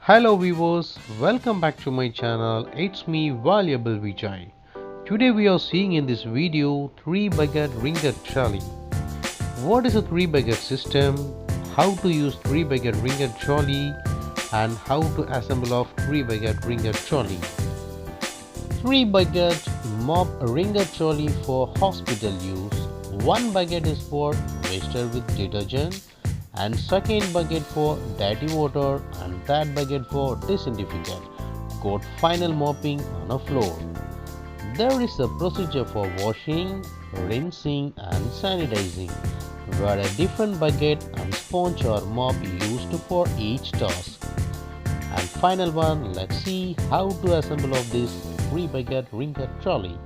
Hello viewers, welcome back to my channel. It's me valuable Vijay. Today we are seeing in this video 3 bucket ringer trolley. What is a 3 bucket system, how to use 3 bucket ringer trolley and how to assemble of 3 bucket ringer trolley. 3 bucket mop ringer trolley for hospital use. 1 bucket is for waster with detergent and second bucket for dirty water and third bucket for disinfectant. Got final mopping on a floor. There is a procedure for washing, rinsing and sanitizing where a different bucket and sponge or mop used for each task. And final one, let's see how to assemble of this 3 bucket ringer trolley.